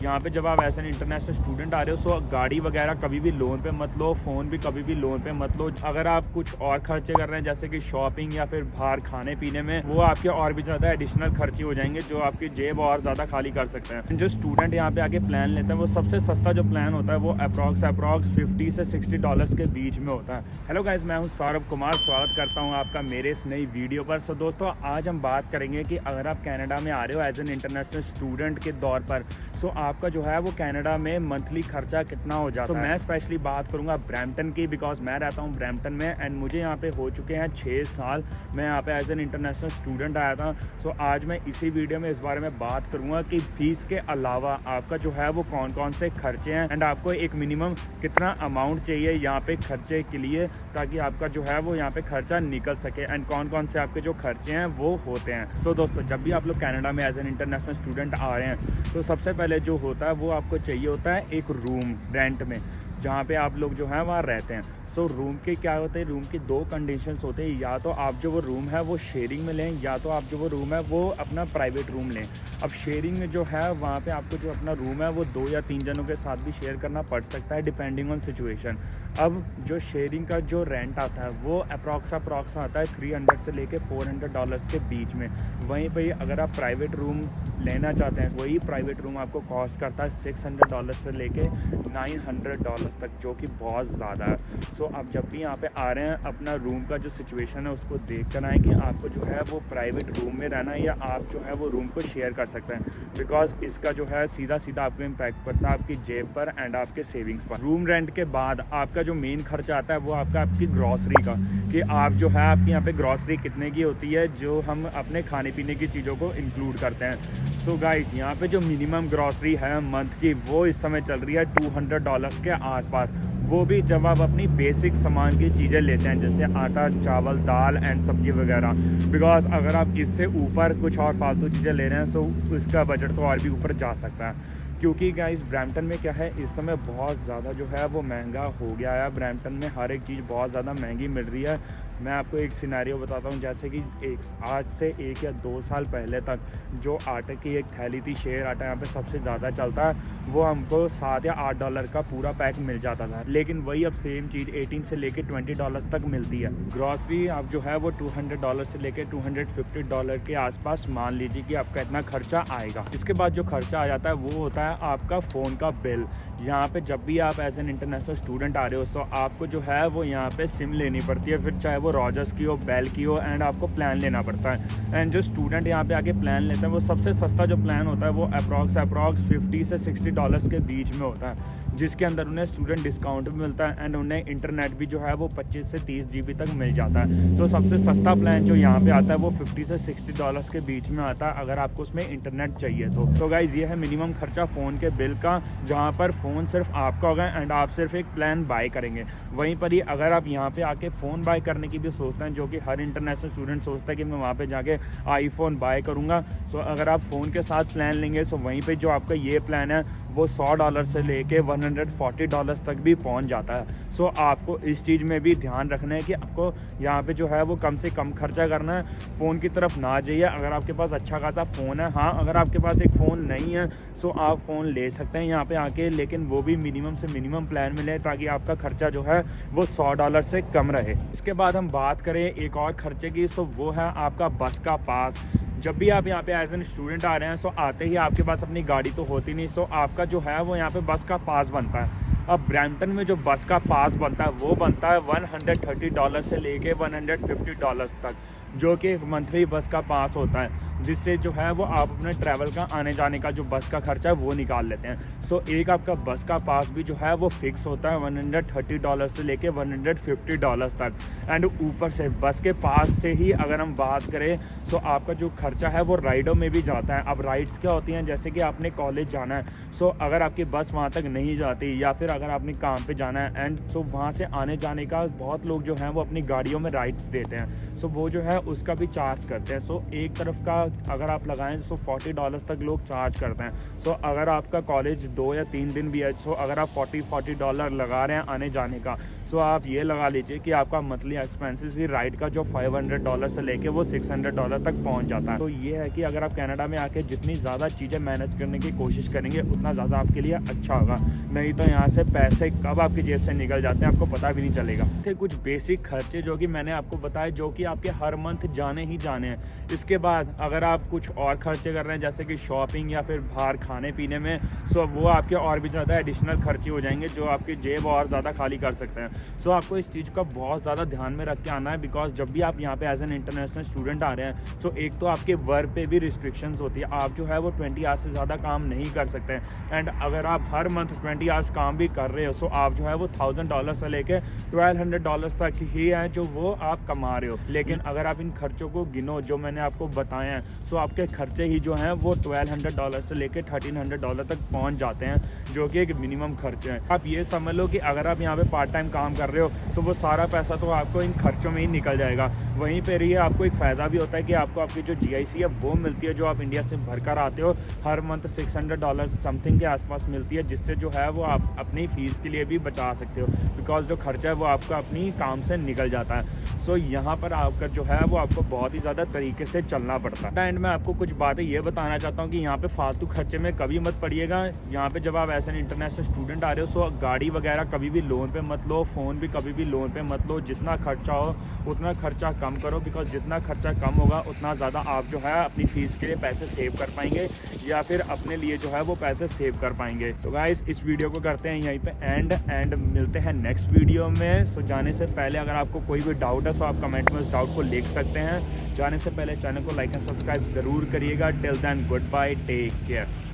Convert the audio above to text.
यहाँ पे जब आप एज एन इंटरनेशनल स्टूडेंट आ रहे हो, सो गाड़ी वगैरह कभी भी लोन पे मत लो, फ़ोन भी कभी भी लोन पे मत लो। अगर आप कुछ और खर्चे कर रहे हैं जैसे कि शॉपिंग या फिर बाहर खाने पीने में, वो आपके और भी ज़्यादा एडिशनल खर्चे हो जाएंगे जो आपकी जेब और ज़्यादा खाली कर सकते हैं। जो स्टूडेंट यहाँ पे आके प्लान लेते हैं, वो सबसे सस्ता जो प्लान होता है वो अप्रॉक्स $50 से $60 के बीच में होता है। हेलो गाइस, मैं हूँ सौरभ कुमार, स्वागत करता हूँ आपका मेरे इस नई वीडियो पर। सो दोस्तों, आज हम बात करेंगे कि अगर आप कनाडा में आ रहे हो एज एन इंटरनेशनल स्टूडेंट के तौर पर, सो आपका जो है वो कनाडा में मंथली खर्चा कितना हो जाता है। मैं स्पेशली बात करूंगा ब्रैम्पटन की, बिकॉज मैं रहता हूं ब्रैम्पटन में एंड मुझे यहां पे हो चुके हैं 6 साल। मैं यहां पे एज एन इंटरनेशनल स्टूडेंट आया था। सो आज मैं इसी वीडियो में इस बारे में बात करूंगा कि फ़ीस के अलावा आपका जो है वो कौन कौन से खर्चे हैं एंड आपको एक मिनिमम कितना अमाउंट चाहिए यहाँ पे खर्चे के लिए, ताकि आपका जो है वो यहाँ पे खर्चा निकल सके एंड कौन कौन से आपके जो खर्चे हैं वो होते हैं। सो दोस्तों, जब भी आप लोग कनाडा में एज एन इंटरनेशनल स्टूडेंट आ रहे हैं, तो सबसे पहले जो होता है वो आपको चाहिए होता है एक रूम रेंट में, जहाँ पे आप लोग जो है वहाँ रहते हैं। सो रूम के क्या होते हैं, रूम की 2 कंडीशंस होते हैं, या तो आप जो वो रूम है वो शेयरिंग में लें, या तो आप जो वो रूम है वो अपना प्राइवेट रूम लें। अब शेयरिंग में जो है वहाँ पे आपको जो अपना रूम है वो 2 या 3 जनों के साथ भी शेयर करना पड़ सकता है, डिपेंडिंग ऑन सिचुएशन। अब जो शेयरिंग का जो रेंट आता है वो अप्रॉक्स आता है $300 से लेके $400 के बीच में। वहीं पे अगर आप प्राइवेट रूम लेना चाहते हैं, वही प्राइवेट रूम आपको कॉस्ट करता है $600 से लेके $900 तक, जो कि बहुत ज़्यादा है। सो आप जब भी यहाँ पे आ रहे हैं, अपना रूम का जो सिचुएशन है उसको देख कर आएँ कि आपको जो है वो प्राइवेट रूम में रहना है या आप जो है वो रूम को शेयर कर सकते हैं, बिकॉज इसका जो है सीधा आपको इम्पैक्ट पड़ता है आपकी जेब पर एंड आपके सेविंग्स पर। रूम रेंट के बाद आपका जो मेन खर्चा आता है वो आपकी ग्रॉसरी का, कि आप जो है आपकी यहाँ पे ग्रॉसरी कितने की होती है जो हम अपने खाने पीने की चीज़ों को इंक्लूड करते हैं। सो गाइस, यहाँ पे जो मिनिमम ग्रॉसरी है मंथ की वो इस समय चल रही है $200 के आसपास। वो भी जब आप अपनी बेसिक सामान की चीज़ें लेते हैं जैसे आटा, चावल, दाल एंड सब्जी वगैरह। बिकॉज अगर आप इससे ऊपर कुछ और फालतू चीज़ें ले रहे हैं तो इसका बजट तो और भी ऊपर जा सकता है। क्योंकि गाइस ब्रैम्पटन में क्या है, इस समय बहुत ज़्यादा जो है वो महंगा हो गया है। ब्रैम्पटन में हर एक चीज़ बहुत ज़्यादा महंगी मिल रही है। मैं आपको एक सिनेरियो बताता हूँ, जैसे कि आज से 1 या 2 साल पहले तक जो आटे की एक थैली थी, शेयर आटा यहाँ पे सबसे ज़्यादा चलता है, वो हमको $7 या $8 का पूरा पैक मिल जाता था। लेकिन वही अब सेम चीज़ 18 से लेके $20 तक मिलती है। ग्रॉसरी आप जो है वो $200 से लेके $250 के आसपास मान लीजिए कि आपका इतना खर्चा आएगा। इसके बाद जो खर्चा आ जाता है वो होता है आपका फ़ोन का बिल। यहाँ पे जब भी आप एज एन इंटरनेशनल स्टूडेंट आ रहे हो, तो आपको जो है वो यहाँ पे सिम लेनी पड़ती है, फिर चाहे वो रॉजर्स की हो, बेल की हो, एंड आपको प्लान लेना पड़ता है। एंड जो स्टूडेंट यहाँ पे आके प्लान लेते हैं, वो सबसे सस्ता जो प्लान होता है वो अप्रॉक्स $50 से $60 के बीच में होता है, जिसके अंदर उन्हें स्टूडेंट डिस्काउंट भी मिलता है एंड उन्हें इंटरनेट भी जो है वो 25 से 30 GB तक मिल जाता है। तो सबसे सस्ता प्लान जो यहाँ पे आता है वो $50 से $60 के बीच में आता है, अगर आपको उसमें इंटरनेट चाहिए तो गाइज़ ये है मिनिमम खर्चा फ़ोन के बिल का, जहाँ पर फ़ोन सिर्फ आपका होगा एंड आप सिर्फ एक प्लान बाय करेंगे। वहीं पर ही अगर आप यहाँ पे आके फ़ोन बाय करने की भी सोचते हैं, जो कि हर इंटरनेशनल स्टूडेंट सोचता है कि मैं वहाँ पे जाके आईफोन बाय करूँगा, सो अगर आप फ़ोन के साथ प्लान लेंगे, सो वहीं पे जो आपका ये प्लान है वो $100 से लेके $140 तक भी पहुँच जाता है। सो आपको इस चीज़ में भी ध्यान रखना है कि आपको यहाँ पे जो है वो कम से कम खर्चा करना है, फ़ोन की तरफ ना जाइए। अगर आपके पास अच्छा खासा फ़ोन है, हाँ अगर आपके पास एक फ़ोन नहीं है सो आप फ़ोन ले सकते हैं यहाँ पे आके, लेकिन वो भी मिनिमम से मिनिमम प्लान में लें, ताकि आपका खर्चा जो है वो $100 से कम रहे। इसके बाद हम बात करें एक और खर्चे की, सो वो है आपका बस का पास। जब भी आप यहाँ पे एज एन स्टूडेंट आ रहे हैं, सो आते ही आपके पास अपनी गाड़ी तो होती नहीं, सो आपका जो है वो यहाँ पे बस का पास बनता है। अब ब्रैम्पटन में जो बस का पास बनता है वो बनता है $130 से लेके $150 तक, जो कि एक मंथली बस का पास होता है, जिससे जो है वो आप अपने ट्रैवल का आने जाने का जो बस का खर्चा है वो निकाल लेते हैं। सो एक आपका बस का पास भी जो है वो फिक्स होता है $130 से लेके $150 तक। एंड ऊपर से बस के पास से ही अगर हम बात करें, सो आपका जो खर्चा है वो राइडों में भी जाता है। अब राइड्स क्या होती हैं, जैसे कि आपने कॉलेज जाना है, सो अगर आपकी बस वहाँ तक नहीं जाती, या फिर अगर आपने काम पे जाना है एंड सो वहाँ से आने जाने का बहुत लोग जो हैं वो अपनी गाड़ियों में राइड्स देते हैं, सो वो जो है उसका भी चार्ज करते हैं। सो एक तरफ का अगर आप लगाएं तो $40 तक लोग चार्ज करते हैं। सो अगर आपका कॉलेज 2 या 3 दिन भी है, सो अगर आप $40 लगा रहे हैं आने जाने का, सो आप ये लगा लीजिए कि आपका मंथली एक्सपेंसेस ही राइड का जो $500 से लेके वो $600 तक पहुंच जाता है। तो ये है कि अगर आप कनाडा में आके जितनी ज़्यादा चीज़ें मैनेज करने की कोशिश करेंगे उतना ज़्यादा आपके लिए अच्छा होगा, नहीं तो यहाँ से पैसे कब आपकी जेब से निकल जाते हैं आपको पता भी नहीं चलेगा। थे कुछ बेसिक खर्चे जो कि मैंने आपको बताए, जो कि आपके हर मंथ जाने ही जाने हैं। इसके बाद अगर आप कुछ और खर्चे कर रहे हैं जैसे कि शॉपिंग या फिर बाहर खाने पीने में, सो वो आपके और भी ज़्यादा एडिशनल खर्चे हो जाएंगे जो आपकी जेब और ज़्यादा खाली कर सकते हैं। सो आपको इस चीज़ का बहुत ज़्यादा ध्यान में रख के आना है, बिकॉज जब भी आप यहाँ पे एज एन इंटरनेशनल स्टूडेंट आ रहे हैं, सो एक तो आपके वर्क पे भी रिस्ट्रिक्शंस होती है, आप जो है वो 20 आवर्स से ज़्यादा काम नहीं कर सकते हैं। एंड अगर आप हर मंथ 20 आवर्स काम भी कर रहे हो, सो आप जो है वो $1000 से लेके $1200 तक ही है जो वो आप कमा रहे हो। लेकिन अगर आप इन खर्चों को गिनो जो मैंने आपको बताए हैं, सो आपके खर्चे ही जो हैं वो $1200 से लेके $1300 तक पहुँच जाते हैं, जो कि एक मिनिमम खर्चे हैं। आप ये समझ लो कि अगर आप यहाँ पे पार्ट टाइम काम कर रहे हो, सो वो सारा पैसा तो आपको इन खर्चों में ही निकल जाएगा। वहीं पर ये आपको एक फ़ायदा भी होता है कि आपको आपकी जो GIC है वो मिलती है, जो आप इंडिया से भर कर आते हो, हर मंथ $600 समथिंग के आसपास मिलती है, जिससे जो है वो आप अपनी फ़ीस के लिए भी बचा सकते हो, बिकॉज जो खर्चा है वो आपका अपनी काम से निकल जाता है। सो यहाँ पर आकर जो है वो आपको बहुत ही ज़्यादा तरीके से चलना पड़ता है। एंड मैं आपको कुछ बातें ये बताना चाहता हूँ कि यहाँ पे फालतू खर्चे में कभी मत पड़िएगा। यहाँ पे जब आप एज एन इंटरनेशनल स्टूडेंट आ रहे हो, सो गाड़ी वगैरह कभी भी लोन पे मत लो, फ़ोन भी कभी भी लोन पे मत लो। जितना खर्चा हो उतना खर्चा कम करो, बिकॉज जितना खर्चा कम होगा उतना ज़्यादा आप जो है अपनी फ़ीस के लिए पैसे सेव कर पाएंगे, या फिर अपने लिए जो है वो पैसे सेव कर पाएंगे। तो गाइस इस वीडियो को करते हैं यहीं पे एंड मिलते हैं नेक्स्ट वीडियो में। सो जाने से पहले अगर आपको कोई भी डाउट है, सो आप कमेंट में उस डाउट को लिख सकते हैं। जाने से पहले चैनल को लाइक एंड सब्सक्राइब ज़रूर करिएगा। Till then goodbye, take care.